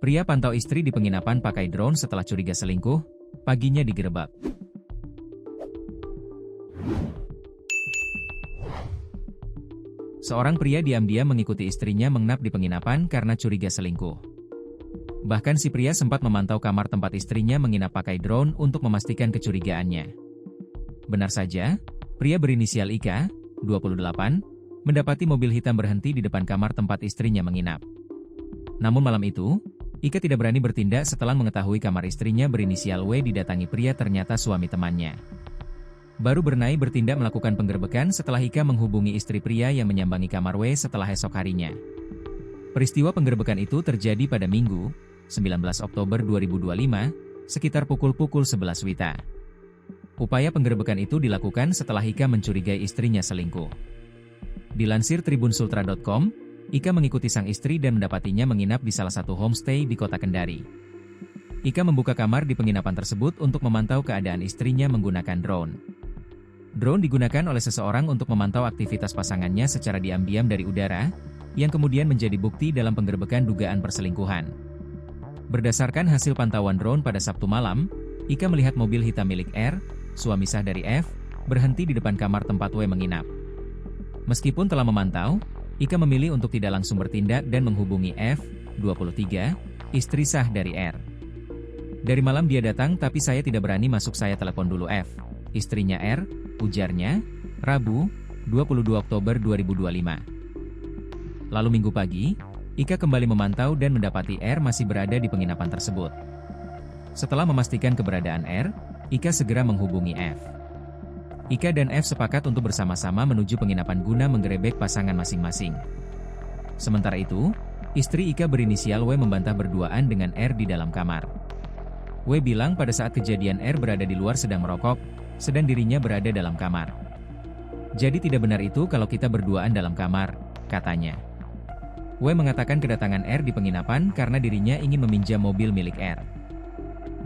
Pria pantau istri di penginapan pakai drone setelah curiga selingkuh, paginya digerebek. Seorang pria diam-diam mengikuti istrinya menginap di penginapan karena curiga selingkuh. Bahkan si pria sempat memantau kamar tempat istrinya menginap pakai drone untuk memastikan kecurigaannya. Benar saja, pria berinisial Ika, 28, mendapati mobil hitam berhenti di depan kamar tempat istrinya menginap. Namun malam itu, Ika tidak berani bertindak setelah mengetahui kamar istrinya berinisial W didatangi pria ternyata suami temannya. Baru berani bertindak melakukan penggerbekan setelah Ika menghubungi istri pria yang menyambangi kamar W setelah esok harinya. Peristiwa penggerbekan itu terjadi pada Minggu, 19 Oktober 2025, sekitar pukul 11 WITA. Upaya penggerbekan itu dilakukan setelah Ika mencurigai istrinya selingkuh. Dilansir tribunsultra.com, Ika mengikuti sang istri dan mendapatinya menginap di salah satu homestay di kota Kendari. Ika membuka kamar di penginapan tersebut untuk memantau keadaan istrinya menggunakan drone. Drone digunakan oleh seseorang untuk memantau aktivitas pasangannya secara diam-diam dari udara, yang kemudian menjadi bukti dalam penggerbekan dugaan perselingkuhan. Berdasarkan hasil pantauan drone pada Sabtu malam, Ika melihat mobil hitam milik R, suami sah dari F, berhenti di depan kamar tempat W menginap. Meskipun telah memantau, Ika memilih untuk tidak langsung bertindak dan menghubungi F, 23, istri sah dari R. Dari malam dia datang tapi saya tidak berani masuk, saya telepon dulu F, istrinya R, ujarnya, Rabu, 22 Oktober 2025. Lalu Minggu pagi, Ika kembali memantau dan mendapati R masih berada di penginapan tersebut. Setelah memastikan keberadaan R, Ika segera menghubungi F. Ika dan F sepakat untuk bersama-sama menuju penginapan guna menggerebek pasangan masing-masing. Sementara itu, istri Ika berinisial W membantah berduaan dengan R di dalam kamar. W bilang pada saat kejadian R berada di luar sedang merokok, sedang dirinya berada dalam kamar. Jadi tidak benar itu kalau kita berduaan dalam kamar, katanya. W mengatakan kedatangan R di penginapan karena dirinya ingin meminjam mobil milik R.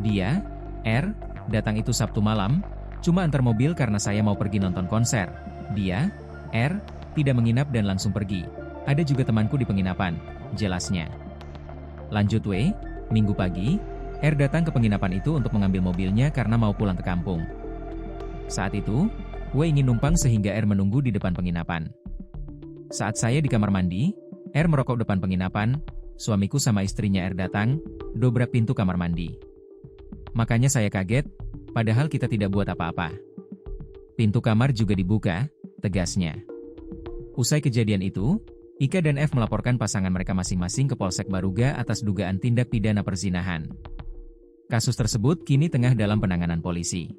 Dia, R, datang itu Sabtu malam, cuma antar mobil karena saya mau pergi nonton konser. Dia, R, tidak menginap dan langsung pergi. Ada juga temanku di penginapan, jelasnya. Lanjut W, Minggu pagi, R datang ke penginapan itu untuk mengambil mobilnya karena mau pulang ke kampung. Saat itu, W ingin numpang sehingga R menunggu di depan penginapan. Saat saya di kamar mandi, R merokok depan penginapan, suamiku sama istrinya R datang, dobrak pintu kamar mandi. Makanya saya kaget, padahal kita tidak buat apa-apa. Pintu kamar juga dibuka, tegasnya. Usai kejadian itu, Ika dan F melaporkan pasangan mereka masing-masing ke Polsek Baruga atas dugaan tindak pidana perzinahan. Kasus tersebut kini tengah dalam penanganan polisi.